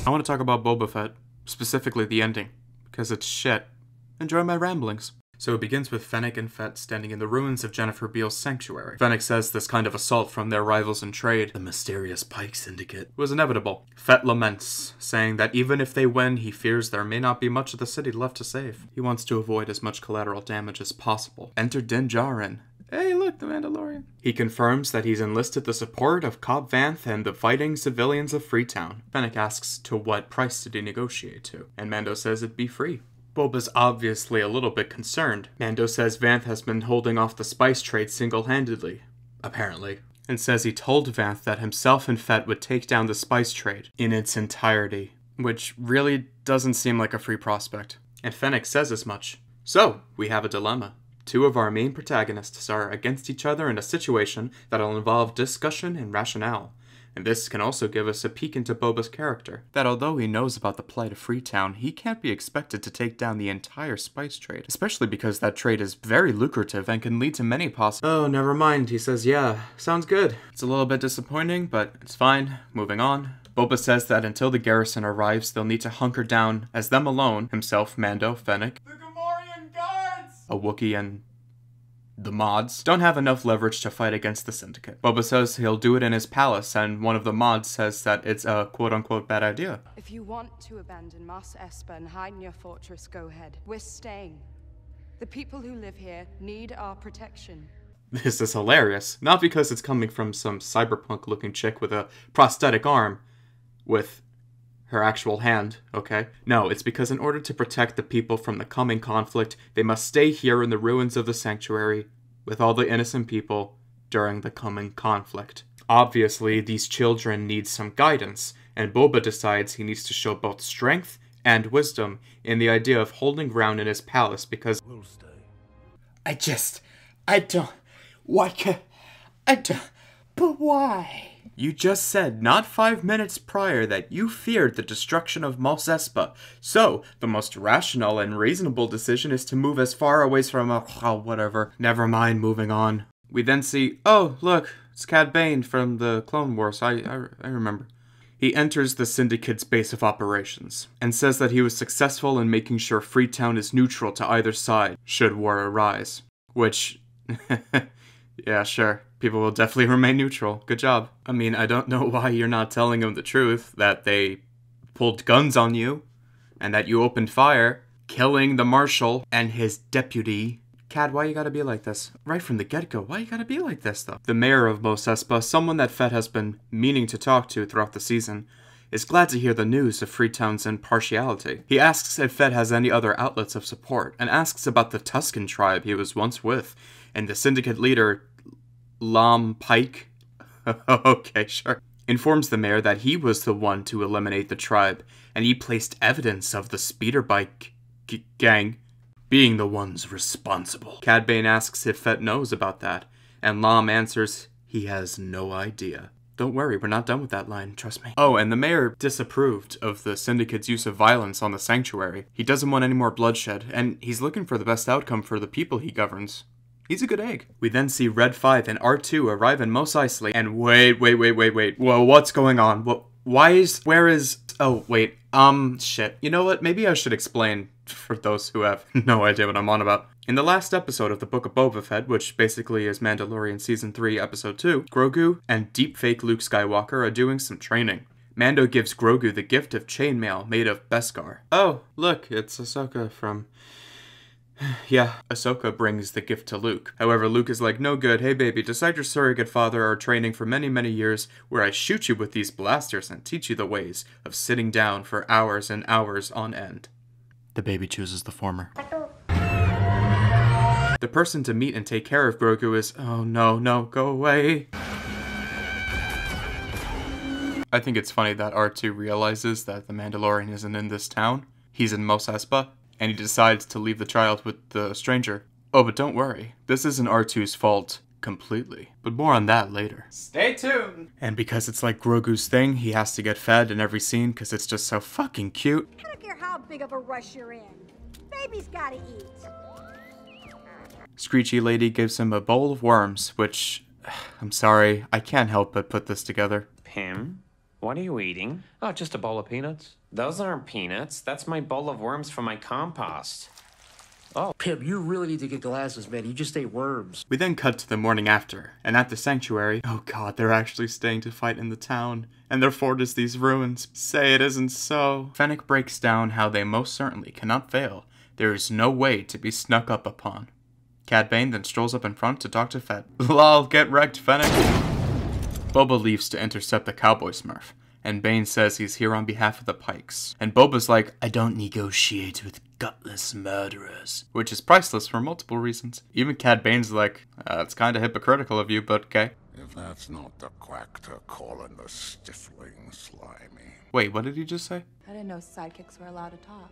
I want to talk about Boba Fett, specifically the ending, because it's shit. Enjoy my ramblings. So it begins with Fennec and Fett standing in the ruins of Jennifer Beals' sanctuary. Fennec says this kind of assault from their rivals in trade, the mysterious Pyke Syndicate, was inevitable. Fett laments, saying that even if they win, he fears there may not be much of the city left to save. He wants to avoid as much collateral damage as possible. Enter Din Djarin. Hey, look, the Mandalorian. He confirms that he's enlisted the support of Cobb Vanth and the fighting civilians of Freetown. Fennec asks to what price did he negotiate to, and Mando says it'd be free. Boba's obviously a little bit concerned. Mando says Vanth has been holding off the spice trade single-handedly, apparently, and says he told Vanth that himself and Fett would take down the spice trade in its entirety, which really doesn't seem like a free prospect. And Fennec says as much. So, we have a dilemma. Two of our main protagonists are against each other in a situation that'll involve discussion and rationale. And this can also give us a peek into Boba's character. That although he knows about the plight of Freetown, he can't be expected to take down the entire spice trade. Especially because that trade is very lucrative and can lead to many possible— Oh, never mind, he says, yeah, sounds good. It's a little bit disappointing, but it's fine. Moving on. Boba says that until the garrison arrives, they'll need to hunker down as them alone, himself, Mando, Fennec, the Gamorrean guards, a Wookiee, and the mods don't have enough leverage to fight against the Syndicate. Boba says he'll do it in his palace, and one of the mods says that it's a quote-unquote bad idea. If you want to abandon Mos Eisley and hide in your fortress, go ahead. We're staying. The people who live here need our protection. This is hilarious. Not because it's coming from some cyberpunk-looking chick with a prosthetic arm with her actual hand, okay? No, it's because in order to protect the people from the coming conflict, they must stay here in the ruins of the sanctuary with all the innocent people during the coming conflict. Obviously, these children need some guidance, and Boba decides he needs to show both strength and wisdom in the idea of holding ground in his palace because— We'll stay. But why? You just said not 5 minutes prior that you feared the destruction of Mos Eisley. So, the most rational and reasonable decision is to move as far away from whatever. Never mind, moving on. We then see, oh, look, it's Cad Bane from the Clone Wars. I remember. He enters the Syndicate's base of operations, and says that he was successful in making sure Freetown is neutral to either side, should war arise. Which, yeah, sure. People will definitely remain neutral. Good job. I mean, I don't know why you're not telling him the truth, that they pulled guns on you, and that you opened fire, killing the Marshal and his deputy. Cad, why you gotta be like this? Right from the get-go, why you gotta be like this, though? The mayor of Mos Eisley, someone that Fett has been meaning to talk to throughout the season, is glad to hear the news of Freetown's impartiality. He asks if Fett has any other outlets of support, and asks about the Tusken tribe he was once with, and the Syndicate leader Pyke, okay, sure, informs the mayor that he was the one to eliminate the tribe, and he placed evidence of the speeder bike gang being the ones responsible. Cad Bane asks if Fett knows about that, and Lam answers he has no idea. Don't worry, we're not done with that line, trust me. Oh, and the mayor disapproved of the Syndicate's use of violence on the sanctuary. He doesn't want any more bloodshed, and he's looking for the best outcome for the people he governs. He's a good egg. We then see Red 5 and R2 arrive in Mos Eisley, and wait. Whoa, what's going on? Shit. You know what? Maybe I should explain for those who have no idea what I'm on about. In the last episode of the Book of Boba Fett, which basically is Mandalorian Season 3, Episode 2, Grogu and deepfake Luke Skywalker are doing some training. Mando gives Grogu the gift of chainmail made of Beskar. Oh, look, it's Ahsoka from— Yeah, Ahsoka brings the gift to Luke. However, Luke is like, no good, hey baby, decide your surrogate father are training for many years where I shoot you with these blasters and teach you the ways of sitting down for hours and hours on end. The baby chooses the former. The person to meet and take care of Grogu is— oh no, go away. I think it's funny that R2 realizes that the Mandalorian isn't in this town. He's in Mos Eisley. And he decides to leave the child with the stranger. Oh, but don't worry. This isn't R2's fault completely. But more on that later. Stay tuned! And because it's like Grogu's thing, he has to get fed in every scene because it's just so fucking cute. I don't care how big of a rush you're in. Baby's gotta eat. Screechy Lady gives him a bowl of worms, which— I'm sorry, I can't help but put this together. Him? What are you eating? Oh, just a bowl of peanuts. Those aren't peanuts. That's my bowl of worms from my compost. Oh, Pip, you really need to get glasses, man. You just ate worms. We then cut to the morning after, and at the sanctuary, oh god, they're actually staying to fight in the town, and their fort is these ruins. Say it isn't so. Fennec breaks down how they most certainly cannot fail. There is no way to be snuck up upon. Cad Bane then strolls up in front to talk to Fett. Lol, get wrecked, Fennec. Boba leaves to intercept the cowboy smurf, and Bane says he's here on behalf of the Pykes. And Boba's like, I don't negotiate with gutless murderers. Which is priceless for multiple reasons. Even Cad Bane's like, it's kinda hypocritical of you, but okay. If that's not the quackter calling the stifling slimy. Wait, what did he just say? I didn't know sidekicks were allowed to talk.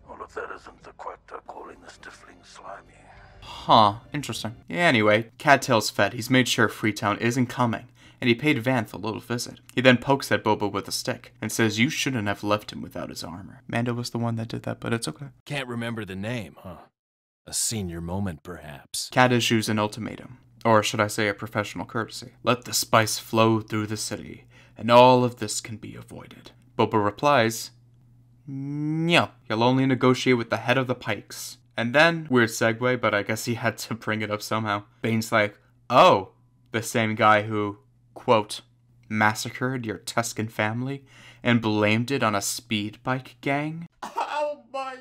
Well, if that isn't the quackter calling the stifling slimy. Huh, interesting. Yeah, anyway, Cad tells Fett he's made sure Freetown isn't coming, and he paid Vanth a little visit. He then pokes at Boba with a stick, and says you shouldn't have left him without his armor. Mando was the one that did that, but it's okay. Can't remember the name, huh? A senior moment, perhaps. Cad issues an ultimatum, or should I say a professional courtesy. Let the spice flow through the city, and all of this can be avoided. Boba replies, no, he'll only negotiate with the head of the Pykes. And then, weird segue, but I guess he had to bring it up somehow. Bane's like, oh, the same guy who, quote, massacred your Tusken family and blamed it on a speed bike gang? Oh my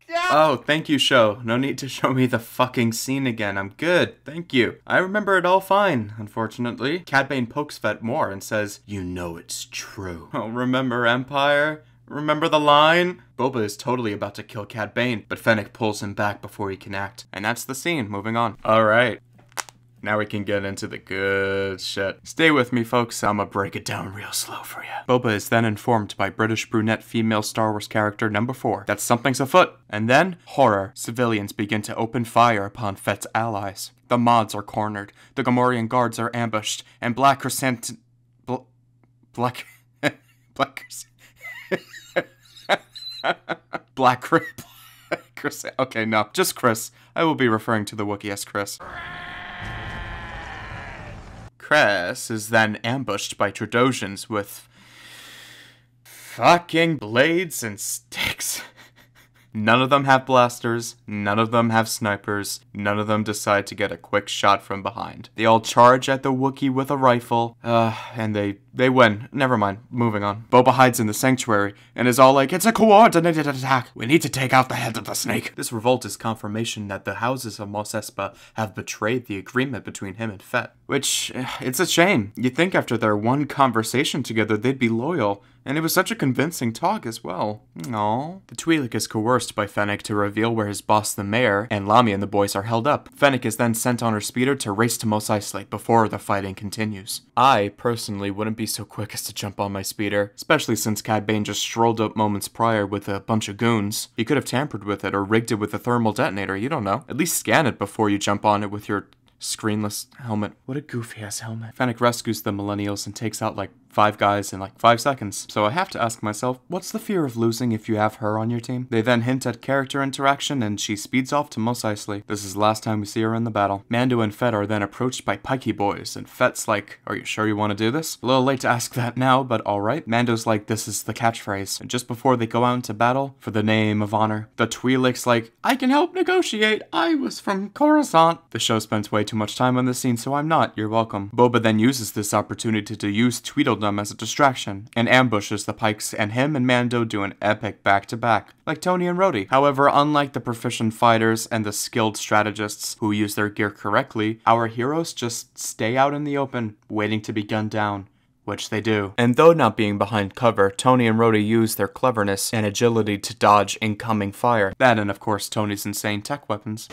god! Oh, thank you, show. No need to show me the fucking scene again. I'm good. Thank you. I remember it all fine, unfortunately. Cad Bane pokes Fett more and says, you know it's true. Oh, remember Empire? Remember the line? Boba is totally about to kill Cad Bane, but Fennec pulls him back before he can act. And that's the scene. Moving on. Alright. Now we can get into the good shit. Stay with me, folks. I'ma break it down real slow for you. Boba is then informed by British brunette female Star Wars character number 4 that something's afoot. And then, horror. Civilians begin to open fire upon Fett's allies. The mods are cornered. The Gamorrean guards are ambushed. And Black Krrsantan... Black Krrsantan... Chris. Okay, no, just Chris. I will be referring to the Wookiee as Chris. Chris is then ambushed by Trandoshan's with fucking blades and sticks. None of them have blasters, none of them have snipers, none of them decide to get a quick shot from behind. They all charge at the Wookiee with a rifle, and they win. Never mind, moving on. Boba hides in the sanctuary, and is all like, it's a coordinated attack! We need to take out the head of the snake! This revolt is confirmation that the houses of Mos Espa have betrayed the agreement between him and Fett. Which, it's a shame. You'd think after their one conversation together they'd be loyal, and it was such a convincing talk as well. Aww. The Twi'lek is coerced by Fennec to reveal where his boss the mayor and Lami and the boys are held up. Fennec is then sent on her speeder to race to Mos Eisley before the fighting continues. I, personally, wouldn't be so quick as to jump on my speeder, especially since Cad Bane just strolled up moments prior with a bunch of goons. He could have tampered with it or rigged it with a thermal detonator, you don't know. At least scan it before you jump on it with your screenless helmet. What a goofy ass helmet. Fennec rescues the millennials and takes out like 5 guys in like 5 seconds. So I have to ask myself, what's the fear of losing if you have her on your team? They then hint at character interaction and she speeds off to Mos Eisley. This is the last time we see her in the battle. Mando and Fett are then approached by Pyke boys and Fett's like, are you sure you want to do this? A little late to ask that now, but alright. Mando's like, this is the catchphrase. And just before they go out into battle, for the name of honor, the Twi'lek's like, I can help negotiate. I was from Coruscant. The show spends way too much time on this scene, so I'm not. You're welcome. Boba then uses this opportunity to use tweedledum as a distraction, and ambushes the Pykes, and him and Mando do an epic back-to-back, like Tony and Rhodey. However, unlike the proficient fighters and the skilled strategists who use their gear correctly, our heroes just stay out in the open, waiting to be gunned down. Which they do. And though not being behind cover, Tony and Rhodey use their cleverness and agility to dodge incoming fire. That and of course Tony's insane tech weapons.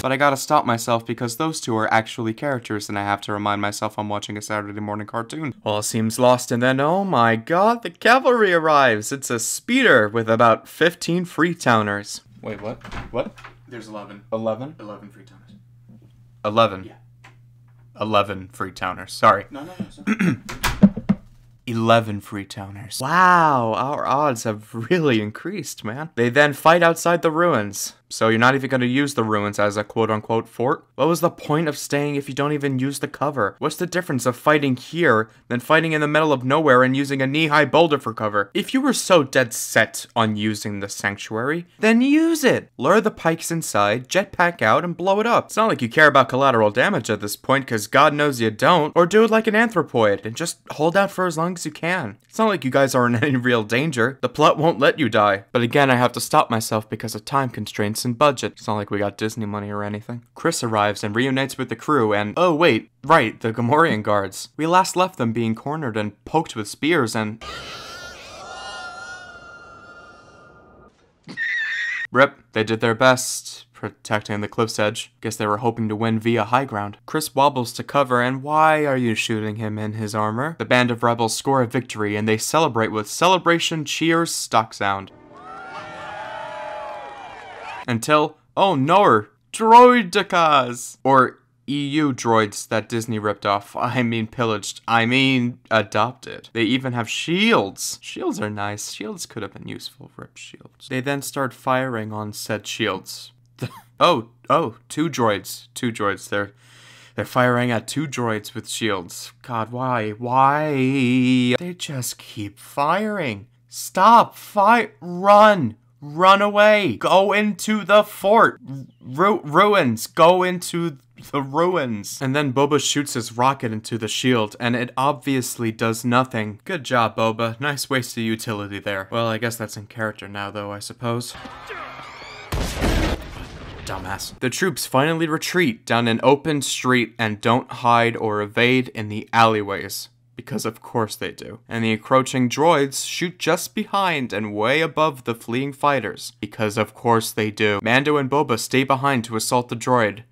But I gotta stop myself because those two are actually characters and I have to remind myself I'm watching a Saturday morning cartoon. All seems lost and then, oh my god, the cavalry arrives! It's a speeder with about 15 Freetowners. Wait, what? What? There's 11. 11? 11 Freetowners. 11. Yeah. 11 Freetowners. Sorry. No, sorry. 11 Freetowners. Wow, our odds have really increased, man. They then fight outside the ruins. So you're not even going to use the ruins as a quote-unquote fort? What was the point of staying if you don't even use the cover? What's the difference of fighting here than fighting in the middle of nowhere and using a knee-high boulder for cover? If you were so dead set on using the sanctuary, then use it! Lure the Pykes inside, jetpack out, and blow it up. It's not like you care about collateral damage at this point, because God knows you don't. Or do it like an anthropoid, and just hold out for as long as you can. It's not like you guys are in any real danger. The plot won't let you die. But again, I have to stop myself because of time constraints and budget. It's not like we got Disney money or anything. Chris arrives and reunites with the crew and, oh wait, right, the Gamorrean guards. We last left them being cornered and poked with spears and... Rip, they did their best, protecting the cliff's edge. Guess they were hoping to win via high ground. Chris wobbles to cover, and why are you shooting him in his armor? The band of rebels score a victory, and they celebrate with celebration cheers stock sound. Until, oh no, droidekas! Or EU droids that Disney ripped off. I mean pillaged. I mean adopted. They even have shields. Shields are nice. Shields could have been useful. Rip shields. They then start firing on said shields. Oh, two droids. Two droids. They're firing at two droids with shields. God, why? Why? They just keep firing. Stop. Run. Run away. Go into the fort. Ruins. Go into the ruins. And then Boba shoots his rocket into the shield, and it obviously does nothing. Good job, Boba. Nice waste of utility there. Well, I guess that's in character now, though, I suppose. Dumbass. The troops finally retreat down an open street and don't hide or evade in the alleyways. Because of course they do. And the encroaching droids shoot just behind and way above the fleeing fighters. Because of course they do. Mando and Boba stay behind to assault the droid.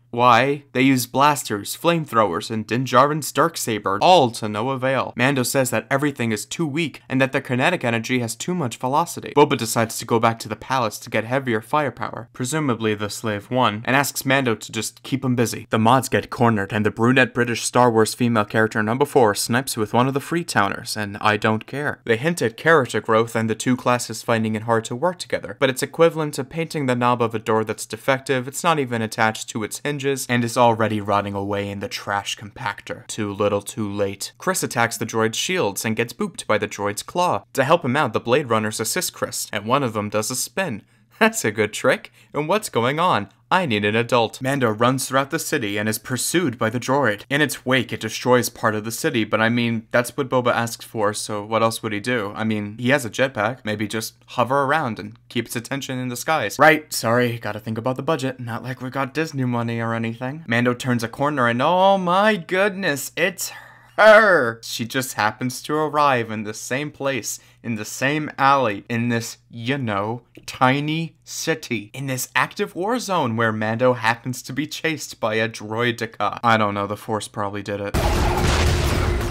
Why? They use blasters, flamethrowers, and Din Djarin's darksaber, all to no avail. Mando says that everything is too weak, and that the kinetic energy has too much velocity. Boba decides to go back to the palace to get heavier firepower, presumably the Slave One, and asks Mando to just keep him busy. The mods get cornered, and the brunette British Star Wars female character number 4 snipes with one of the Freetowners, and I don't care. They hint at character growth and the two classes finding it hard to work together, but it's equivalent to painting the knob of a door that's defective. It's not even attached to its hinges, and is already rotting away in the trash compactor. Too little too late. Chris attacks the droid's shields and gets booped by the droid's claw. To help him out, the Blade Runners assist Chris, and one of them does a spin. That's a good trick. And what's going on? I need an adult. Mando runs throughout the city and is pursued by the droid. In its wake, it destroys part of the city, but I mean, that's what Boba asks for, so what else would he do? I mean, he has a jetpack. Maybe just hover around and keep its attention in the skies. Right, sorry, gotta think about the budget. Not like we got Disney money or anything. Mando turns a corner and oh my goodness, it's her! She just happens to arrive in the same place, in the same alley, in this, you know, tiny city. In this active war zone where Mando happens to be chased by a droideka. I don't know, the Force probably did it.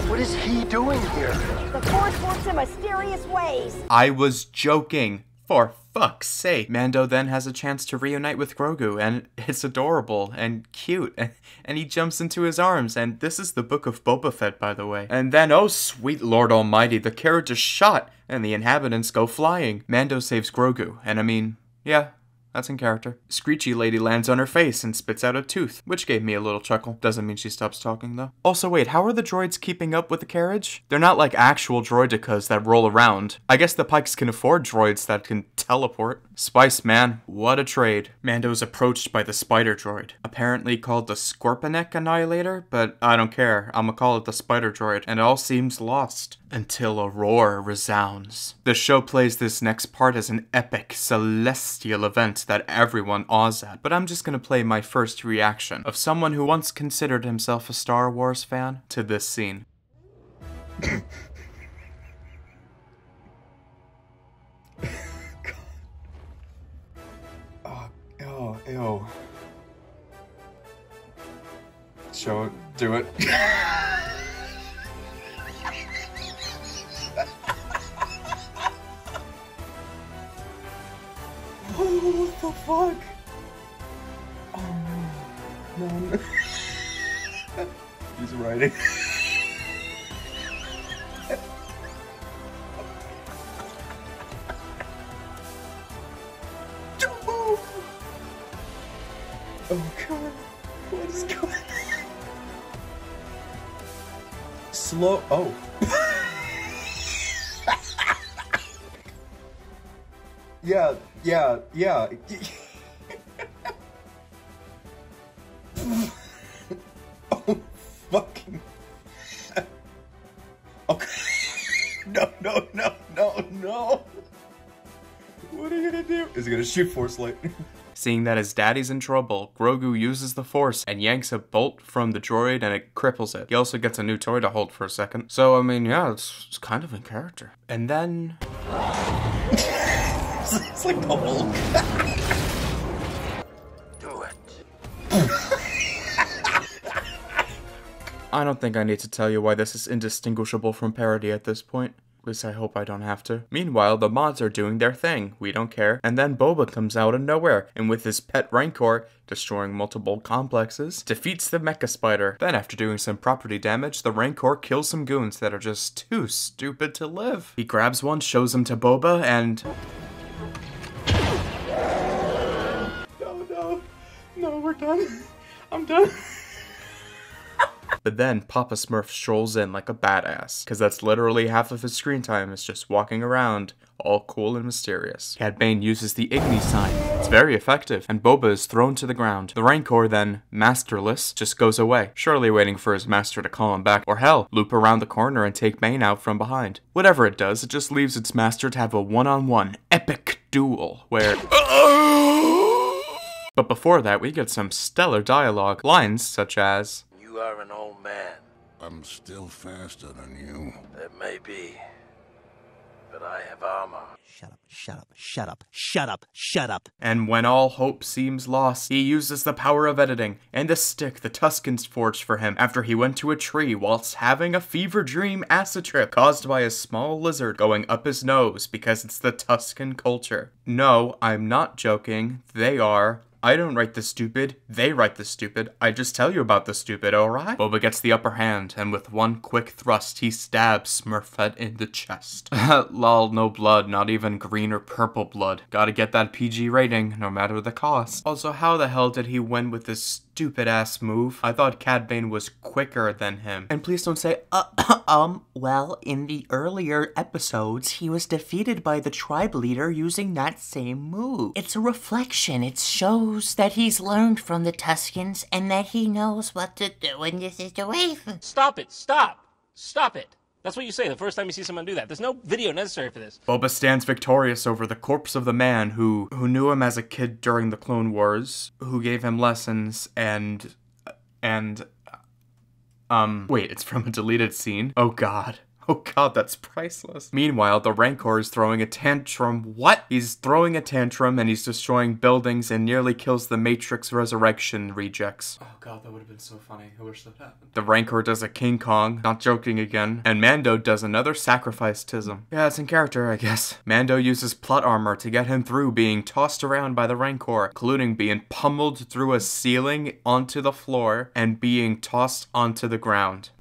What is he doing here? The Force works in mysterious ways. I was joking. For fuck's sake. Mando then has a chance to reunite with Grogu, and it's adorable and cute, and he jumps into his arms, and this is the book of Boba Fett, by the way. And then, oh sweet Lord Almighty, the carriage is shot, and the inhabitants go flying. Mando saves Grogu, and I mean, yeah, that's in character. Screechy lady lands on her face and spits out a tooth, which gave me a little chuckle. Doesn't mean she stops talking, though. Also, wait, how are the droids keeping up with the carriage? They're not like actual droidekas that roll around. I guess the Pykes can afford droids that can teleport. Spice, man, what a trade. Mando is approached by the spider droid, apparently called the Scorpionic Annihilator, but I don't care. I'ma call it the spider droid, and it all seems lost. Until a roar resounds. The show plays this next part as an epic, celestial event that everyone awes at, but I'm just gonna play my first reaction of someone who once considered himself a Star Wars fan to this scene. Ew. Show it, do it. What the fuck? Oh no. No. He's writing. Don't move! Oh god, what is going on? Slow. Oh. Yeah. Oh, fucking. Okay. No. What are you gonna do? Is he gonna shoot Force Lightning? Seeing that his daddy's in trouble, Grogu uses the Force and yanks a bolt from the droid and it cripples it. He also gets a new toy to hold for a second. So, I mean, yeah, it's kind of in character. And then... it's like the Hulk. Do it. I don't think I need to tell you why this is indistinguishable from parody at this point. At least I hope I don't have to. Meanwhile, the mods are doing their thing. We don't care. And then Boba comes out of nowhere, and with his pet Rancor, destroying multiple complexes, defeats the Mecha Spider. Then after doing some property damage, the Rancor kills some goons that are just too stupid to live. He grabs one, shows him to Boba, and... No, we're done. I'm done. But then Papa Smurf strolls in like a badass, because that's literally half of his screen time is just walking around, all cool and mysterious. Cad Bane uses the Igni sign. It's very effective, and Boba is thrown to the ground. The Rancor then, masterless, just goes away, surely waiting for his master to call him back, or hell, loop around the corner and take Bane out from behind. Whatever it does, it just leaves its master to have a one-on-one epic duel, where... But before that, we get some stellar dialogue. Lines such as... You are an old man. I'm still faster than you. That may be. But I have armor. Shut up. And when all hope seems lost, he uses the power of editing and the stick the Tuskens forged for him after he went to a tree whilst having a fever dream acid trip caused by a small lizard going up his nose because it's the Tusken culture. No, I'm not joking. They are. I don't write the stupid, they write the stupid. I just tell you about the stupid, alright? Boba gets the upper hand, and with one quick thrust, he stabs Smurfette in the chest. Lol, no blood, not even green or purple blood. Gotta get that PG rating, no matter the cost. Also, how the hell did he win with this stupid-ass move? I thought Cad Bane was quicker than him. And please don't say, well, in the earlier episodes, he was defeated by the tribe leader using that same move. It's a reflection. It shows that he's learned from the Tuskens and that he knows what to do in this situation. Stop it. Stop it. That's what you say the first time you see someone do that. There's no video necessary for this. Boba stands victorious over the corpse of the man who knew him as a kid during the Clone Wars, who gave him lessons, and wait, it's from a deleted scene? Oh god, that's priceless. Meanwhile, the Rancor is throwing a tantrum. What? He's throwing a tantrum and he's destroying buildings and nearly kills the Matrix Resurrection rejects. Oh god, that would have been so funny. I wish that happened. The Rancor does a King Kong, not joking again, and Mando does another sacrifice-tism. Yeah, it's in character, I guess. Mando uses plot armor to get him through being tossed around by the Rancor, including being pummeled through a ceiling onto the floor and being tossed onto the ground.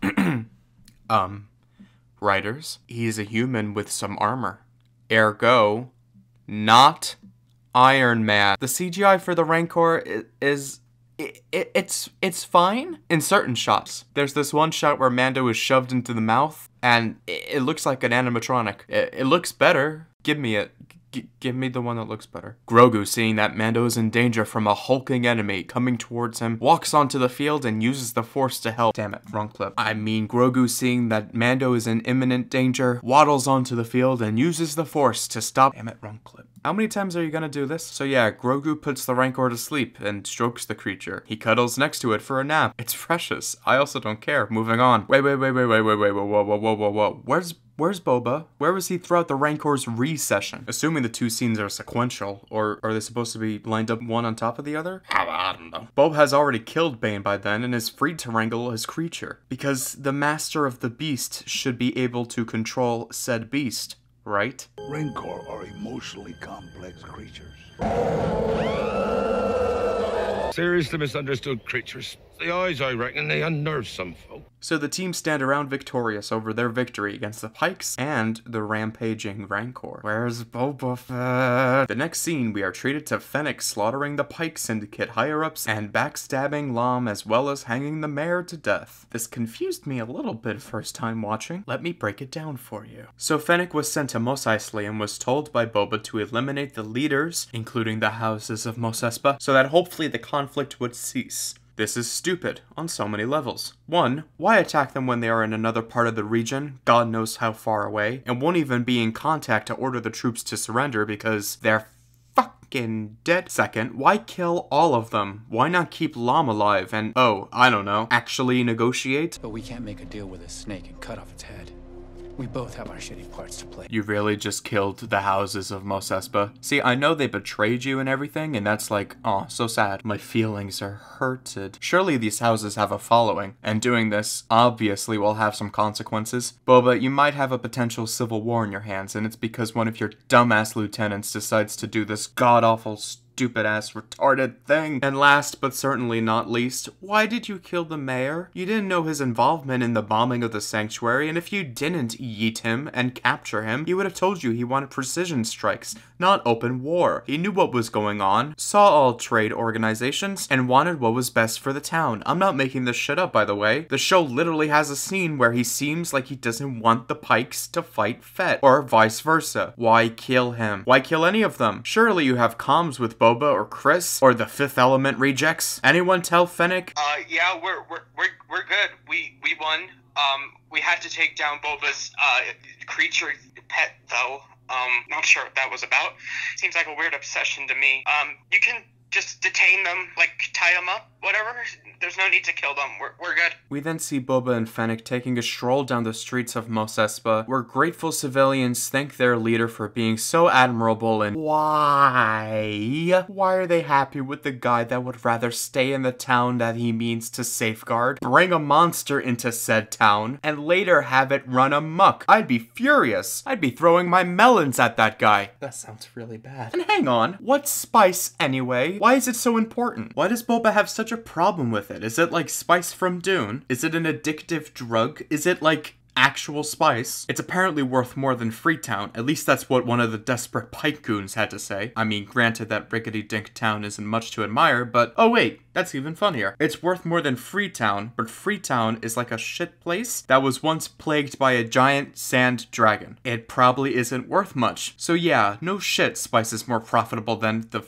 Writers, he's a human with some armor. Ergo, not Iron Man. The CGI for the Rancor it's fine in certain shots. There's this one shot where Mando is shoved into the mouth, and it looks like an animatronic. It looks better. Give me it. Give me the one that looks better. Grogu, seeing that Mando is in danger from a hulking enemy coming towards him, walks onto the field and uses the Force to help. Damn it, wrong clip. I mean, Grogu, seeing that Mando is in imminent danger, waddles onto the field and uses the Force to stop. Damn it, wrong clip. How many times are you gonna do this? So yeah, Grogu puts the Rancor to sleep and strokes the creature. He cuddles next to it for a nap. It's precious. I also don't care. Moving on. Wait, whoa. Where's Boba? Where was he throughout the Rancor's recession? Assuming the two scenes are sequential, or are they supposed to be lined up one on top of the other? I don't know. Boba has already killed Bane by then and is free to wrangle his creature, because the master of the beast should be able to control said beast, right? Rancor are emotionally complex creatures. Seriously misunderstood creatures. The eyes, I reckon, they unnerve some folk. So the team stand around victorious over their victory against the Pykes and the rampaging Rancor. Where's Boba Fett? The next scene, we are treated to Fennec slaughtering the Pyke Syndicate higher-ups and backstabbing Lom as well as hanging the mayor to death. This confused me a little bit first time watching. Let me break it down for you. So Fennec was sent to Mos Eisley and was told by Boba to eliminate the leaders, including the houses of Mos Espa, so that hopefully the conflict would cease. This is stupid on so many levels. 1. Why attack them when they are in another part of the region, God knows how far away, and won't even be in contact to order the troops to surrender because they're fucking dead? 2nd, why kill all of them? Why not keep Lom alive and, oh, I don't know, actually negotiate? But we can't make a deal with a snake and cut off its head. We both have our shitty parts to play. You really just killed the houses of Mos Espa? See, I know they betrayed you and everything, and that's like, aw, so sad. My feelings are hurted. Surely these houses have a following, and doing this obviously will have some consequences. Boba, you might have a potential civil war in your hands, and it's because one of your dumbass lieutenants decides to do this god-awful stupid-ass retarded thing. And last but certainly not least, why did you kill the mayor? You didn't know his involvement in the bombing of the sanctuary, and if you didn't yeet him and capture him, he would have told you he wanted precision strikes, not open war. He knew what was going on, saw all trade organizations, and wanted what was best for the town. I'm not making this shit up, by the way. The show literally has a scene where he seems like he doesn't want the Pykes to fight Fett, or vice versa. Why kill him? Why kill any of them? Surely you have comms with Boba or Chris or the Fifth Element rejects. Anyone tell Fennec? Yeah, we're good. We won. We had to take down Boba's creature pet though. Not sure what that was about. Seems like a weird obsession to me. You can just detain them, like tie them up, whatever. There's no need to kill them. We're good. We then see Boba and Fennec taking a stroll down the streets of Mos Espa, where grateful civilians thank their leader for being so admirable and why? Why are they happy with the guy that would rather stay in the town that he means to safeguard, bring a monster into said town, and later have it run amok? I'd be furious. I'd be throwing my melons at that guy. That sounds really bad. And hang on, what's spice anyway? Why is it so important? Why does Boba have such a problem with it? Is it like spice from Dune? Is it an addictive drug? Is it like actual spice? It's apparently worth more than Freetown. At least that's what one of the desperate Pyke goons had to say. I mean, granted that rickety-dink town isn't much to admire, but oh wait, that's even funnier. It's worth more than Freetown, but Freetown is like a shit place that was once plagued by a giant sand dragon. It probably isn't worth much. So yeah, no shit, spice is more profitable than the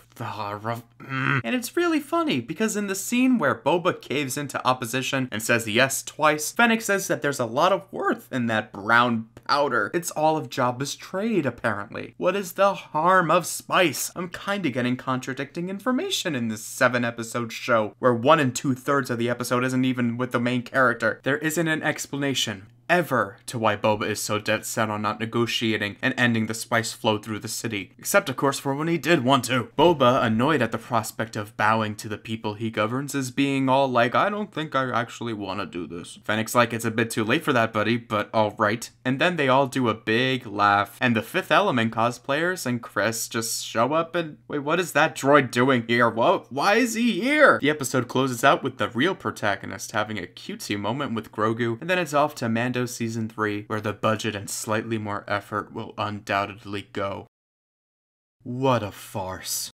And it's really funny, because in the scene where Boba caves into opposition and says yes twice, Fennec says that there's a lot of worth in that brown powder. It's all of Jabba's trade, apparently. What is the harm of spice? I'm kinda getting contradicting information in this 7-episode show, where 1 2/3 of the episode isn't even with the main character. There isn't an explanation ever to why Boba is so dead set on not negotiating and ending the spice flow through the city. Except, of course, for when he did want to. Boba, annoyed at the prospect of bowing to the people he governs, is being all like, I don't think I actually want to do this. Fennec's like, it's a bit too late for that, buddy, but alright. And then they all do a big laugh, and the Fifth Element cosplayers and Chris just show up and, wait, what is that droid doing here? What? Why is he here? The episode closes out with the real protagonist having a cutesy moment with Grogu, and then it's off to Mando Season 3, where the budget and slightly more effort will undoubtedly go. What a farce.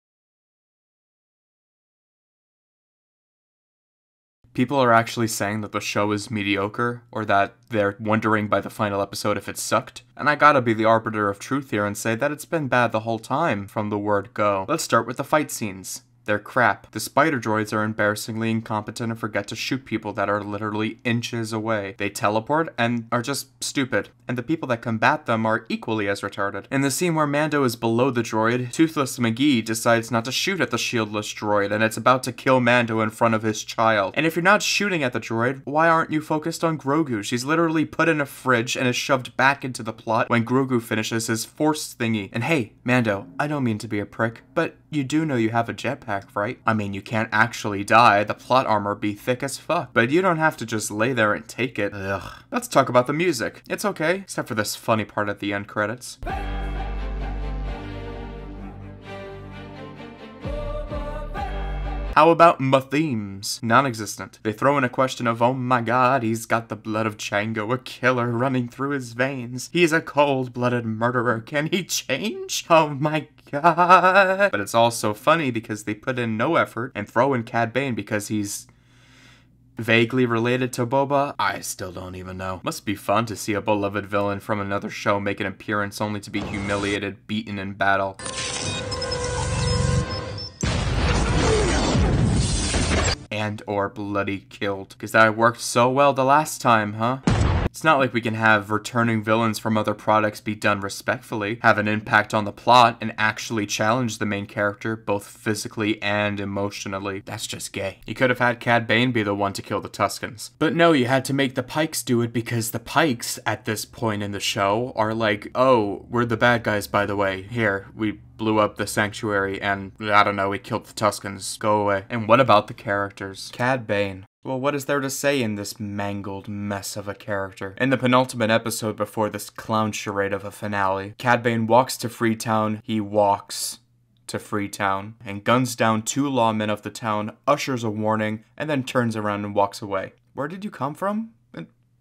People are actually saying that the show is mediocre, or that they're wondering by the final episode if it sucked. And I gotta be the arbiter of truth here and say that it's been bad the whole time from the word go. Let's start with the fight scenes. They're crap. The spider droids are embarrassingly incompetent and forget to shoot people that are literally inches away. They teleport and are just stupid. And the people that combat them are equally as retarded. In the scene where Mando is below the droid, Toothless McGee decides not to shoot at the shieldless droid, and it's about to kill Mando in front of his child. And if you're not shooting at the droid, why aren't you focused on Grogu? She's literally put in a fridge and is shoved back into the plot when Grogu finishes his force thingy. And hey, Mando, I don't mean to be a prick, but you do know you have a jetpack, right? I mean, you can't actually die, the plot armor be thick as fuck, but you don't have to just lay there and take it. Ugh. Let's talk about the music. It's okay, except for this funny part at the end credits. How about my themes? Non-existent. They throw in a question of, oh my god, he's got the blood of Django, a killer running through his veins. He's a cold-blooded murderer. Can he change? Oh my god. But it's also funny because they put in no effort and throw in Cad Bane because he's vaguely related to Boba. I still don't even know. Must be fun to see a beloved villain from another show make an appearance only to be humiliated, beaten in battle. And or bloody killed. Because that worked so well the last time, huh? It's not like we can have returning villains from other products be done respectfully, have an impact on the plot, and actually challenge the main character, both physically and emotionally. That's just gay. You could have had Cad Bane be the one to kill the Tuskens. But no, you had to make the Pykes do it because the Pykes, at this point in the show, are like, oh, we're the bad guys, by the way. Here, we blew up the sanctuary and, I don't know, we killed the Tuskens. Go away. And what about the characters? Cad Bane. Well, what is there to say in this mangled mess of a character? In the penultimate episode before this clown charade of a finale, Cad Bane walks to Freetown. He walks to Freetown and guns down 2 lawmen of the town, ushers a warning, and then turns around and walks away. Where did you come from?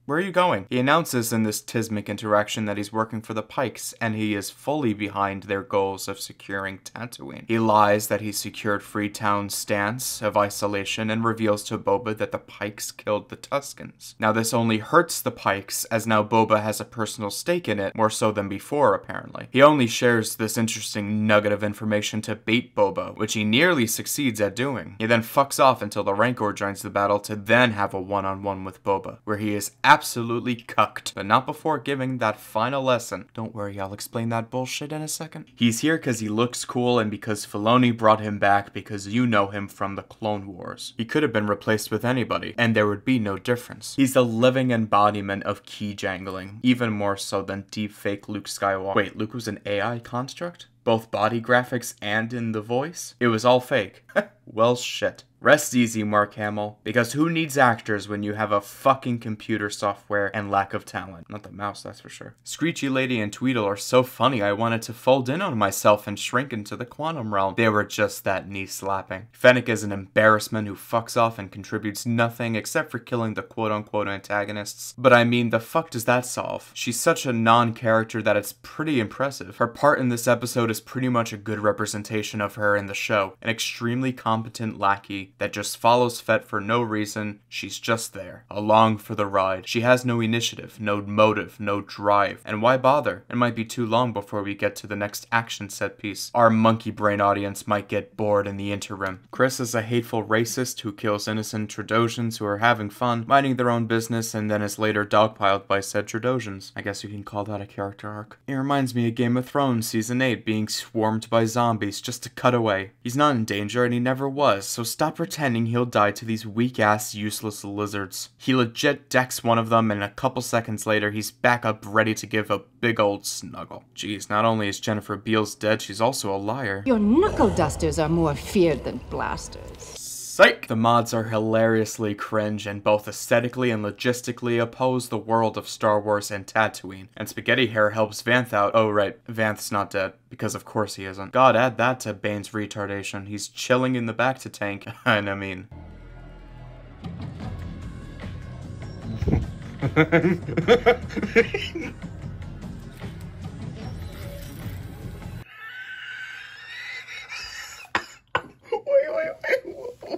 Where are you going? He announces in this tismic interaction that he's working for the Pykes, and he is fully behind their goals of securing Tatooine. He lies that he secured Freetown's stance of isolation and reveals to Boba that the Pykes killed the Tuskens. Now this only hurts the Pykes, as now Boba has a personal stake in it, more so than before apparently. He only shares this interesting nugget of information to bait Boba, which he nearly succeeds at doing. He then fucks off until the Rancor joins the battle to then have a one-on-one with Boba, where he is absolutely cucked, but not before giving that final lesson. Don't worry, I'll explain that bullshit in a second. He's here because he looks cool and because Filoni brought him back because you know him from the Clone Wars. He could have been replaced with anybody, and there would be no difference. He's the living embodiment of key jangling, even more so than deepfake Luke Skywalker. Wait, Luke was an AI construct? Both body graphics and in the voice? It was all fake. Well, shit. Rest easy, Mark Hamill, because who needs actors when you have a fucking computer software and lack of talent? Not the mouse, that's for sure. Screechy Lady and Tweedle are so funny I wanted to fold in on myself and shrink into the quantum realm. They were just that knee-slapping. Fennec is an embarrassment who fucks off and contributes nothing except for killing the quote-unquote antagonists. But I mean, the fuck does that solve? She's such a non-character that it's pretty impressive. Her part in this episode is pretty much a good representation of her in the show. An extremely competent lackey that just follows Fett for no reason. She's just there, along for the ride. She has no initiative, no motive, no drive. And why bother? It might be too long before we get to the next action set piece. Our monkey brain audience might get bored in the interim. Chris is a hateful racist who kills innocent Trandoshan's who are having fun, minding their own business, and then is later dogpiled by said Trandoshan's. I guess you can call that a character arc. It reminds me of Game of Thrones Season 8 being swarmed by zombies just to cut away. He's not in danger and he never was, so stop pretending he'll die to these weak-ass, useless lizards. He legit decks one of them, and a couple seconds later, he's back up ready to give a big old snuggle. Jeez, not only is Jennifer Beals dead, she's also a liar. Your knuckle dusters are more feared than blasters. Psych! The mods are hilariously cringe and both aesthetically and logistically oppose the world of Star Wars and Tatooine. And Spaghetti Hair helps Vanth out. Oh right, Vanth's not dead. Because of course he isn't. God, add that to Bane's retardation. He's chilling in the back to tank. And I mean...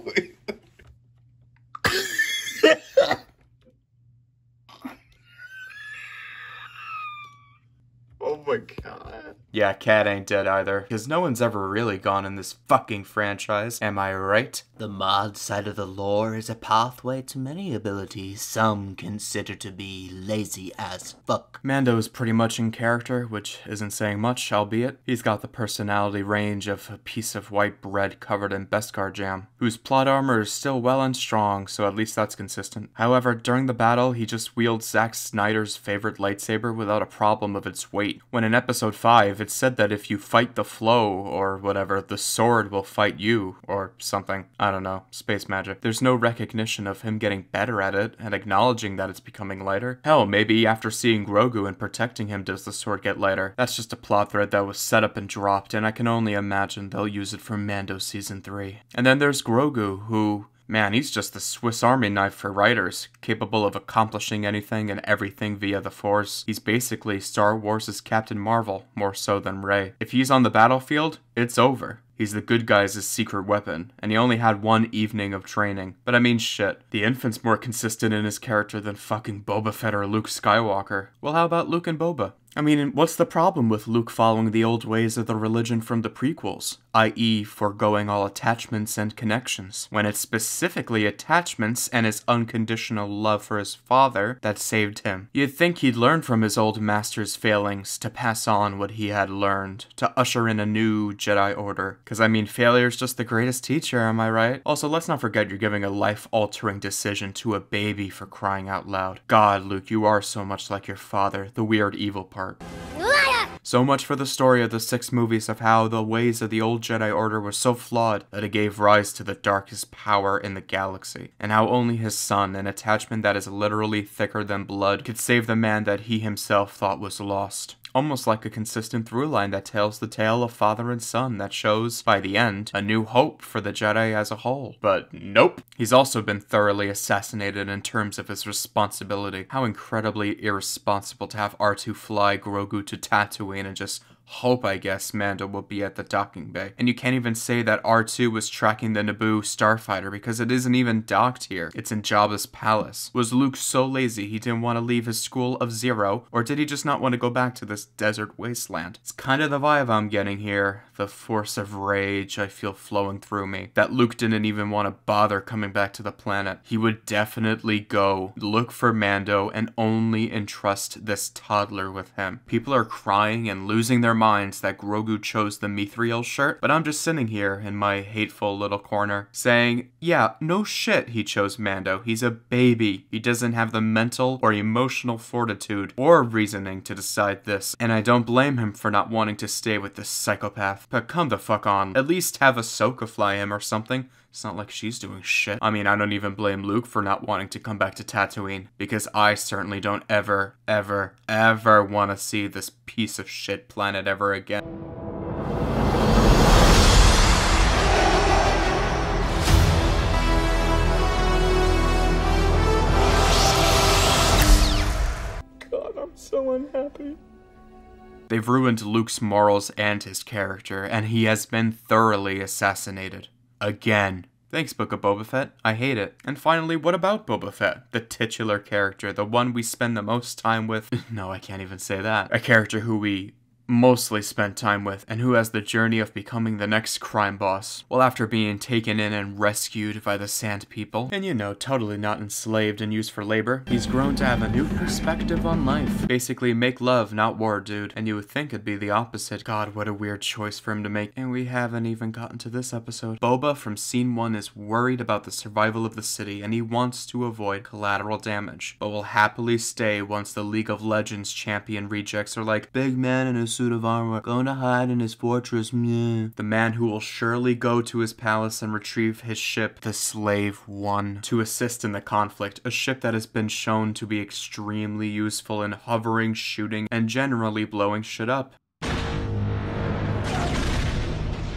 Wait. Oh my god. Yeah, Cad ain't dead either, because no one's ever really gone in this fucking franchise, am I right? The mod side of the lore is a pathway to many abilities some consider to be lazy as fuck. Mando is pretty much in character, which isn't saying much, albeit. He's got the personality range of a piece of white bread covered in Beskar jam, whose plot armor is still well and strong, so at least that's consistent. However, during the battle, he just wields Zack Snyder's favorite lightsaber without a problem of its weight. When in episode 5, it said that if you fight the flow, or whatever, the sword will fight you, or something. I don't know. Space magic. There's no recognition of him getting better at it, and acknowledging that it's becoming lighter. Hell, maybe after seeing Grogu and protecting him does the sword get lighter. That's just a plot thread that was set up and dropped, and I can only imagine they'll use it for Mando Season 3. And then there's Grogu, who... man, he's just the Swiss Army knife for writers, capable of accomplishing anything and everything via the Force. He's basically Star Wars' Captain Marvel, more so than Rey. If he's on the battlefield, it's over. He's the good guy's secret weapon, and he only had one evening of training. But I mean shit, the infant's more consistent in his character than fucking Boba Fett or Luke Skywalker. Well, how about Luke and Boba? I mean, what's the problem with Luke following the old ways of the religion from the prequels, i.e. foregoing all attachments and connections, when it's specifically attachments and his unconditional love for his father that saved him? You'd think he'd learn from his old master's failings to pass on what he had learned, to usher in a new Jedi Order. Cause I mean, failure's just the greatest teacher, am I right? Also, let's not forget you're giving a life-altering decision to a baby, for crying out loud. God, Luke, you are so much like your father, the weird evil part. So much for the story of the 6 movies of how the ways of the old Jedi Order were so flawed that it gave rise to the darkest power in the galaxy, and how only his son, an attachment that is literally thicker than blood, could save the man that he himself thought was lost. Almost like a consistent through line that tells the tale of father and son that shows, by the end, a new hope for the Jedi as a whole. But nope. He's also been thoroughly assassinated in terms of his responsibility. How incredibly irresponsible to have R2 fly Grogu to Tatooine and just hope, I guess, Mando will be at the docking bay. And you can't even say that R2 was tracking the Naboo starfighter because it isn't even docked here. It's in Jabba's palace. Was Luke so lazy he didn't want to leave his school of Zero, or did he just not want to go back to this desert wasteland? It's kind of the vibe I'm getting here. The force of rage I feel flowing through me. That Luke didn't even want to bother coming back to the planet. He would definitely go look for Mando and only entrust this toddler with him. People are crying and losing their minds that Grogu chose the Mithril shirt, but I'm just sitting here in my hateful little corner saying, yeah, no shit he chose Mando. He's a baby. He doesn't have the mental or emotional fortitude or reasoning to decide this, and I don't blame him for not wanting to stay with this psychopath. But come the fuck on. At least have Ahsoka fly him or something. It's not like she's doing shit. I mean, I don't even blame Luke for not wanting to come back to Tatooine, because I certainly don't ever want to see this piece of shit planet ever again. God, I'm so unhappy. They've ruined Luke's morals and his character, and he has been thoroughly assassinated. Again. Thanks, Book of Boba Fett. I hate it. And finally, what about Boba Fett? The titular character, the one we spend the most time with. No, I can't even say that. A character who we mostly spent time with, and who has the journey of becoming the next crime boss. Well, after being taken in and rescued by the Sand People, and you know, totally not enslaved and used for labor, he's grown to have a new perspective on life. Basically, make love, not war, dude. And you would think it'd be the opposite. God, what a weird choice for him to make. And we haven't even gotten to this episode. Boba from scene 1 is worried about the survival of the city, and he wants to avoid collateral damage, but will happily stay once the League of Legends champion rejects are like, big man in a suit of armor, going to hide in his fortress, meh. The man who will surely go to his palace and retrieve his ship, the Slave One, to assist in the conflict, a ship that has been shown to be extremely useful in hovering, shooting, and generally blowing shit up.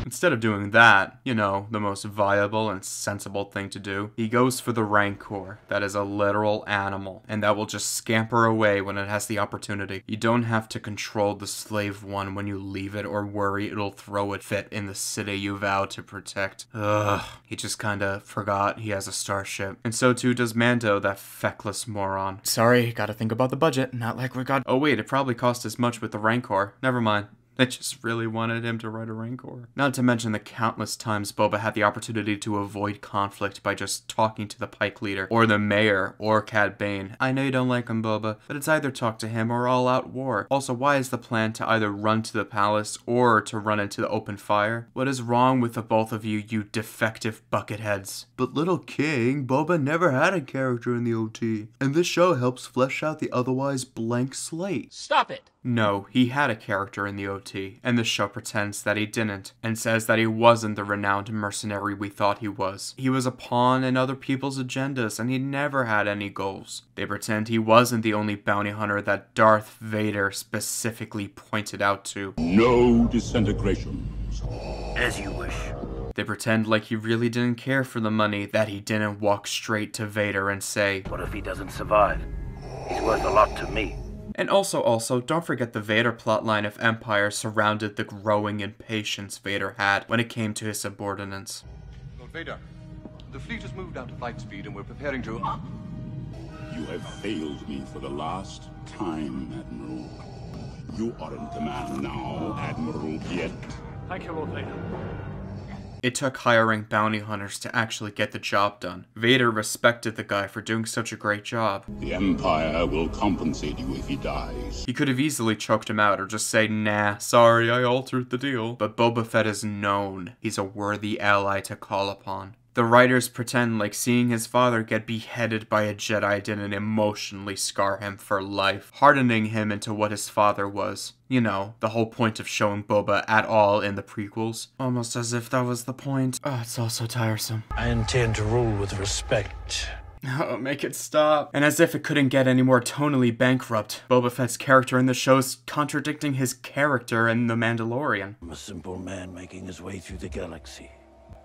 Instead of doing that, you know, the most viable and sensible thing to do, he goes for the Rancor, that is a literal animal, and that will just scamper away when it has the opportunity. You don't have to control the Slave One when you leave it or worry it'll throw a fit in the city you vow to protect. Ugh, he just kinda forgot he has a starship. And so too does Mando, that feckless moron. Sorry, gotta think about the budget, not like we got— oh wait, it probably cost as much with the Rancor. Never mind. I just really wanted him to ride a Rancor. Not to mention the countless times Boba had the opportunity to avoid conflict by just talking to the Pyke leader, or the mayor, or Cad Bane. I know you don't like him, Boba, but it's either talk to him or all-out war. Also, why is the plan to either run to the palace or to run into the open fire? What is wrong with the both of you, you defective bucketheads? But little king, Boba never had a character in the OT, and this show helps flesh out the otherwise blank slate. Stop it! No, he had a character in the OT, and the show pretends that he didn't, and says that he wasn't the renowned mercenary we thought he was. He was a pawn in other people's agendas, and he never had any goals. They pretend he wasn't the only bounty hunter that Darth Vader specifically pointed out to. No disintegrations. As you wish. They pretend like he really didn't care for the money, that he didn't walk straight to Vader and say, "What if he doesn't survive? He's worth a lot to me." And also, don't forget the Vader plotline of Empire surrounded the growing impatience Vader had when it came to his subordinates. Lord Vader, the fleet has moved down to flight speed and we're preparing to... You have failed me for the last time, Admiral. You are in command now, Admiral Piet. Thank you, Lord Vader. It took hiring bounty hunters to actually get the job done. Vader respected the guy for doing such a great job. The Empire will compensate you if he dies. He could have easily choked him out or just say, "Nah, sorry, I altered the deal." But Boba Fett is known. He's a worthy ally to call upon. The writers pretend like seeing his father get beheaded by a Jedi didn't emotionally scar him for life, hardening him into what his father was. You know, the whole point of showing Boba at all in the prequels. Almost as if that was the point. Oh, it's all so tiresome. I intend to rule with respect. Oh, make it stop. And as if it couldn't get any more tonally bankrupt, Boba Fett's character in the show's contradicting his character in The Mandalorian. I'm a simple man making his way through the galaxy.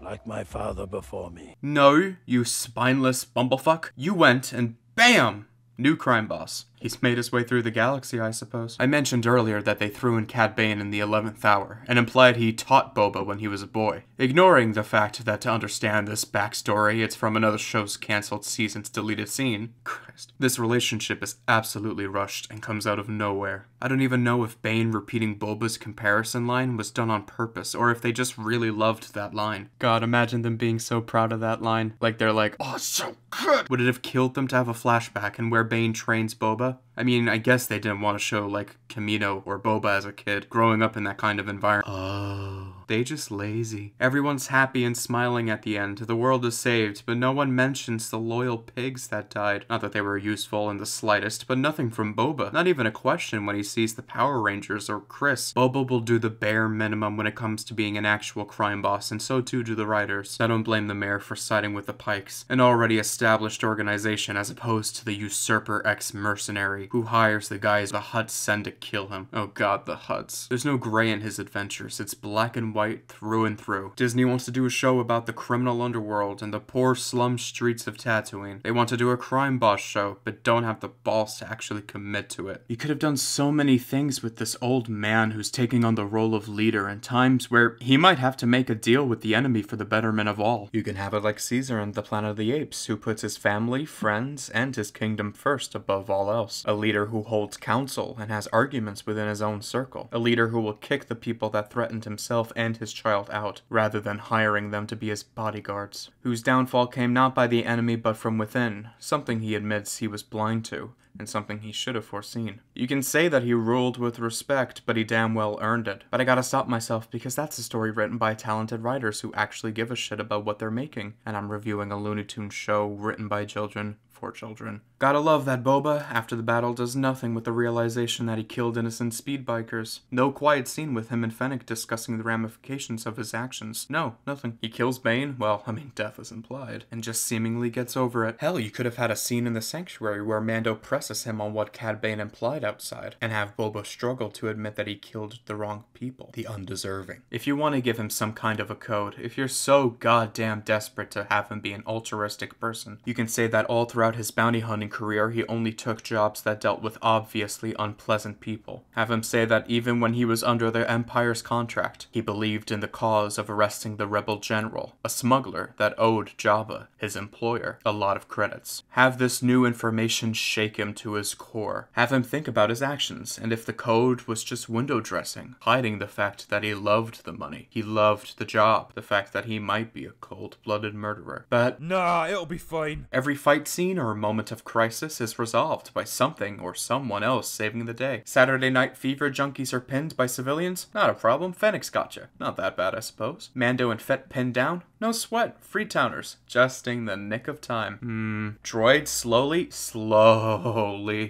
Like my father before me. No, you spineless bumblefuck. You went and BAM! New crime boss. He's made his way through the galaxy, I suppose. I mentioned earlier that they threw in Cad Bane in the 11th hour, and implied he taught Boba when he was a boy, ignoring the fact that to understand this backstory, it's from another show's cancelled season's deleted scene. Christ. This relationship is absolutely rushed and comes out of nowhere. I don't even know if Bane repeating Boba's comparison line was done on purpose, or if they just really loved that line. God, imagine them being so proud of that line. Like they're like, "Oh, it's so good!" Would it have killed them to have a flashback and where Bane trains Boba? I mean, I guess they didn't want to show, like, Kamino or Boba as a kid, growing up in that kind of environment. Oh. They just lazy. Everyone's happy and smiling at the end. The world is saved, but no one mentions the loyal pigs that died. Not that they were useful in the slightest, but nothing from Boba. Not even a question when he sees the Power Rangers or Chris. Boba will do the bare minimum when it comes to being an actual crime boss, and so too do the writers. I don't blame the mayor for siding with the Pykes, an already established organization as opposed to the usurper ex-mercenary who hires the guys the Hutts send to kill him. Oh god, the Hutts. There's no gray in his adventures. It's black and white through and through. Disney wants to do a show about the criminal underworld and the poor slum streets of Tatooine. They want to do a crime boss show, but don't have the balls to actually commit to it. You could have done so many things with this old man who's taking on the role of leader in times where he might have to make a deal with the enemy for the betterment of all. You can have it like Caesar in the Planet of the Apes, who puts his family, friends, and his kingdom first above all else. A leader who holds counsel and has arguments within his own circle. A leader who will kick the people that threatened himself and his child out, rather than hiring them to be his bodyguards. Whose downfall came not by the enemy but from within, something he admits he was blind to, and something he should have foreseen. You can say that he ruled with respect, but he damn well earned it. But I gotta stop myself because that's a story written by talented writers who actually give a shit about what they're making, and I'm reviewing a Looney Tunes show written by children for children. Gotta love that Boba, after the battle, does nothing with the realization that he killed innocent speed bikers. No quiet scene with him and Fennec discussing the ramifications of his actions. No, nothing. He kills Bane, well, I mean, death is implied, and just seemingly gets over it. Hell, you could have had a scene in the Sanctuary where Mando presses him on what Cad Bane implied outside, and have Boba struggle to admit that he killed the wrong people, the undeserving. If you want to give him some kind of a code, if you're so goddamn desperate to have him be an altruistic person, you can say that all throughout his bounty hunting career, he only took jobs that dealt with obviously unpleasant people. Have him say that even when he was under the Empire's contract, he believed in the cause of arresting the rebel general, a smuggler that owed Jabba, his employer, a lot of credits. Have this new information shake him to his core. Have him think about his actions, and if the code was just window dressing, hiding the fact that he loved the money, he loved the job, the fact that he might be a cold-blooded murderer. But nah, it'll be fine. Every fight scene minor moment of crisis is resolved by something or someone else saving the day. Saturday Night Fever junkies are pinned by civilians? Not a problem, Fennec's gotcha. Not that bad, I suppose. Mando and Fett pinned down? No sweat, Freetowners. Just in the nick of time. Droids slowly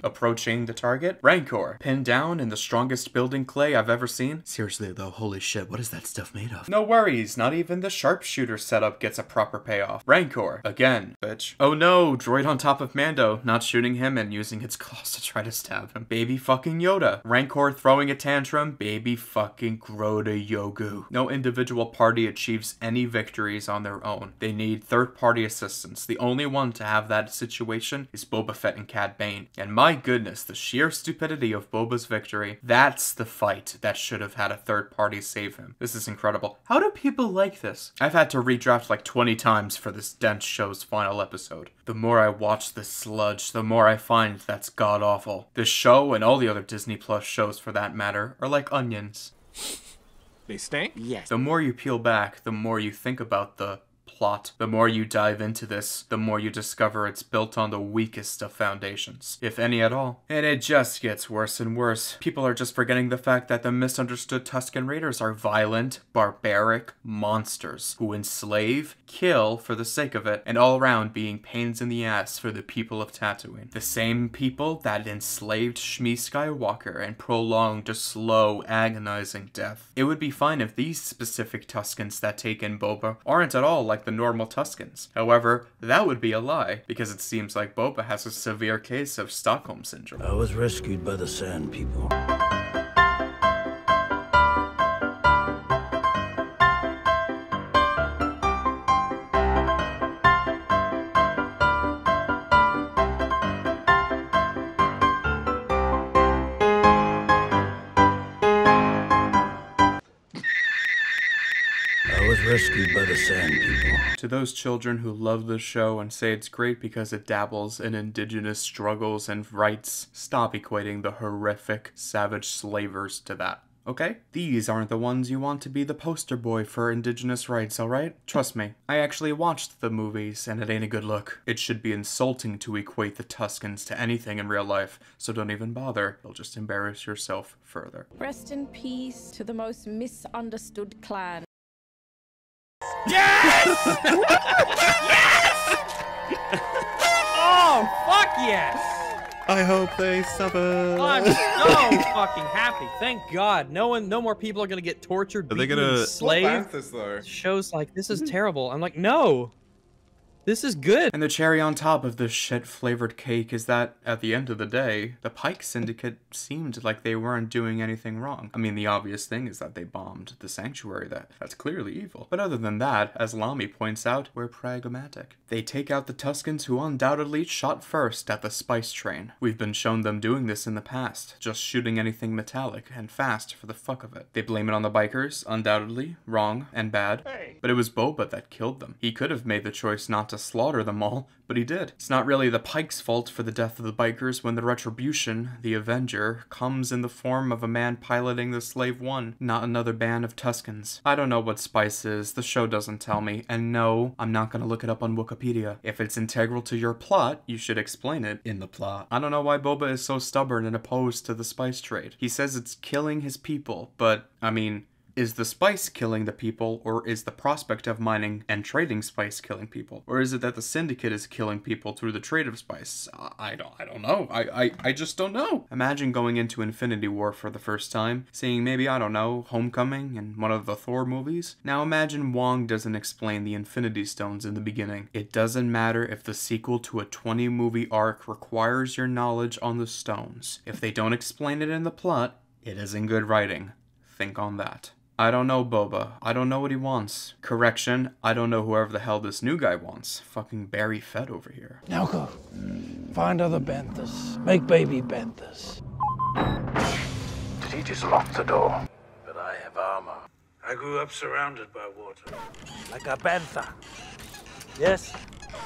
approaching the target. Rancor, pinned down in the strongest building clay I've ever seen. Seriously though, holy shit, what is that stuff made of? No worries, not even the sharpshooter setup gets a proper payoff. Rancor, again, bitch. Oh no, droid on top of Mando, not shooting him and using its claws to try to stab him. Baby fucking Yoda. Rancor throwing a tantrum. Baby fucking Groda Yogu. No individual party achieves any victories on their own. They need third-party assistance. The only one to have that situation is Boba Fett and Cad Bane. And my goodness, the sheer stupidity of Boba's victory, that's the fight that should have had a third party save him. This is incredible. How do people like this? I've had to redraft like 20 times for this dense show's final episode. The more I watch this sludge, the more I find that's god-awful. This show, and all the other Disney Plus shows for that matter, are like onions. They stink? Yes. The more you peel back, the more you think about the plot. The more you dive into this, the more you discover it's built on the weakest of foundations, if any at all. And it just gets worse and worse. People are just forgetting the fact that the misunderstood Tusken Raiders are violent, barbaric monsters who enslave, kill for the sake of it, and all around being pains in the ass for the people of Tatooine. The same people that enslaved Shmi Skywalker and prolonged a slow, agonizing death. It would be fine if these specific Tuskens that take in Boba aren't at all like the normal Tuskens. However, that would be a lie, because it seems like Boba has a severe case of Stockholm Syndrome. I was rescued by the Sand People. Rescued by the Sand People. To those children who love the show and say it's great because it dabbles in indigenous struggles and rights, stop equating the horrific, savage slavers to that. Okay? These aren't the ones you want to be the poster boy for indigenous rights, alright? Trust me, I actually watched the movies and it ain't a good look. It should be insulting to equate the Tuskens to anything in real life, so don't even bother. You'll just embarrass yourself further. Rest in peace to the most misunderstood clan. Yes! Yes! Oh, fuck yes! I hope they suffer. I'm so fucking happy. Thank God. No more people are gonna get tortured, beaten, enslaved. Shows like this is terrible. I'm like, no. This is good. And the cherry on top of this shit-flavored cake is that, at the end of the day, the Pyke Syndicate seemed like they weren't doing anything wrong. I mean, the obvious thing is that they bombed the sanctuary. That's clearly evil. But other than that, as Lamy points out, we're pragmatic. They take out the Tuskens who undoubtedly shot first at the spice train. We've been shown them doing this in the past, just shooting anything metallic and fast for the fuck of it. They blame it on the bikers, undoubtedly, wrong and bad. But it was Boba that killed them. He could have made the choice not to slaughter them all, but he did. It's not really the Pyke's fault for the death of the bikers when the retribution, the Avenger, comes in the form of a man piloting the Slave One, not another band of Tuskens. I don't know what spice is, the show doesn't tell me, and no, I'm not gonna look it up on Wikipedia. If it's integral to your plot, you should explain it in the plot. I don't know why Boba is so stubborn and opposed to the spice trade. He says it's killing his people, but, I mean, is the spice killing the people, or is the prospect of mining and trading spice killing people? Or is it that the Syndicate is killing people through the trade of spice? I don't know. I just don't know. Imagine going into Infinity War for the first time, seeing maybe, I don't know, Homecoming and one of the Thor movies. Now imagine Wong doesn't explain the Infinity Stones in the beginning. It doesn't matter if the sequel to a 20-movie arc requires your knowledge on the stones. If they don't explain it in the plot, it isn't good writing. Think on that. I don't know Boba. I don't know what he wants. Correction, I don't know whoever the hell this new guy wants. Fucking Barry Fett over here. Now go. Find other Banthas. Make baby Banthas. He just locked the door. But I have armor. I grew up surrounded by water. Like a Bantha. Yes,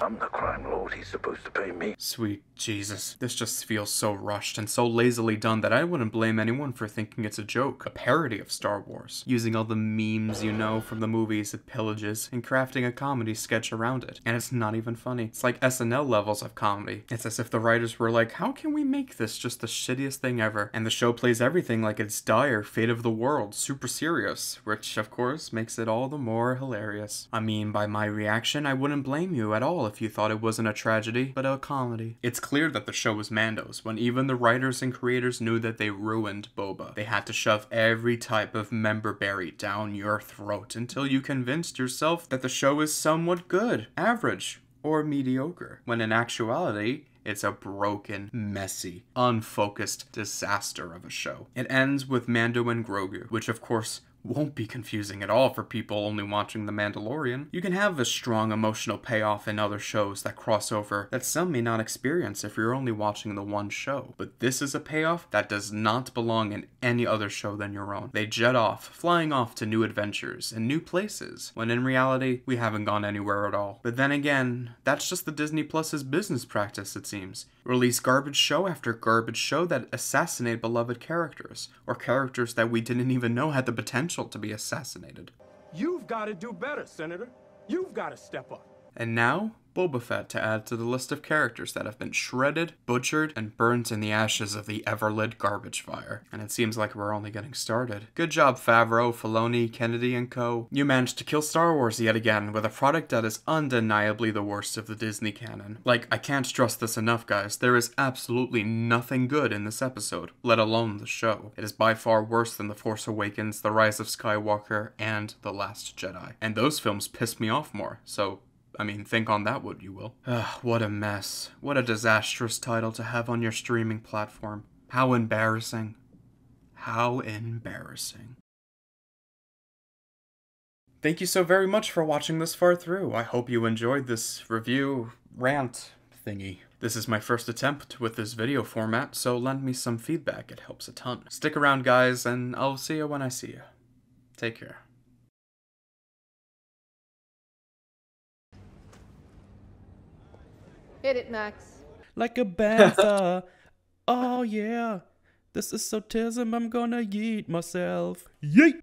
I'm the crime lord. He's supposed to pay me. Sweet Jesus. This just feels so rushed and so lazily done that I wouldn't blame anyone for thinking it's a joke. A parody of Star Wars. Using all the memes you know from the movies it pillages and crafting a comedy sketch around it. And it's not even funny. It's like SNL levels of comedy. It's as if the writers were like, how can we make this just the shittiest thing ever? And the show plays everything like it's dire, fate of the world, super serious, which of course makes it all the more hilarious. I mean, by my reaction, I wouldn't blame you at all if you thought it wasn't a tragedy, but a comedy. It's clear that the show was Mando's, when even the writers and creators knew that they ruined Boba. They had to shove every type of member berry down your throat until you convinced yourself that the show is somewhat good, average, or mediocre, when in actuality, it's a broken, messy, unfocused disaster of a show. It ends with Mando and Grogu, which of course won't be confusing at all for people only watching The Mandalorian. You can have a strong emotional payoff in other shows that cross over that some may not experience if you're only watching the one show. But this is a payoff that does not belong in any other show than your own. They jet off, flying off to new adventures and new places, when in reality, we haven't gone anywhere at all. But then again, that's just the Disney Plus's business practice, it seems. Release garbage show after garbage show that assassinate beloved characters, or characters that we didn't even know had the potential to be assassinated. You've got to do better, Senator. You've got to step up. And now, Boba Fett to add to the list of characters that have been shredded, butchered, and burnt in the ashes of the ever-lit garbage fire. And it seems like we're only getting started. Good job, Favreau, Filoni, Kennedy, and co. You managed to kill Star Wars yet again with a product that is undeniably the worst of the Disney canon. Like, I can't stress this enough, guys. There is absolutely nothing good in this episode, let alone the show. It is by far worse than The Force Awakens, The Rise of Skywalker, and The Last Jedi. And those films pissed me off more, so I mean, think on that what you will. What a mess. What a disastrous title to have on your streaming platform. How embarrassing. How embarrassing. Thank you so very much for watching this far through. I hope you enjoyed this review rant thingy. This is my first attempt with this video format, so lend me some feedback. It helps a ton. Stick around, guys, and I'll see you when I see you. Take care. Hit it, Max. Like a bantha. Oh yeah. This is so tism, I'm gonna yeet myself. Yeet!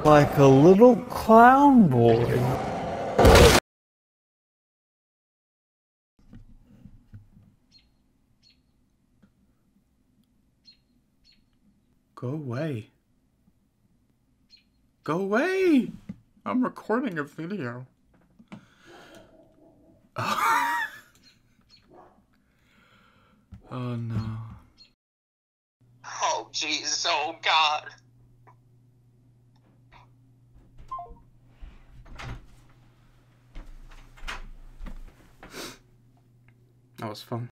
Like a little clown boy. Go away. Go away! I'm recording a video. Oh no. Oh Jesus, oh God. That was fun.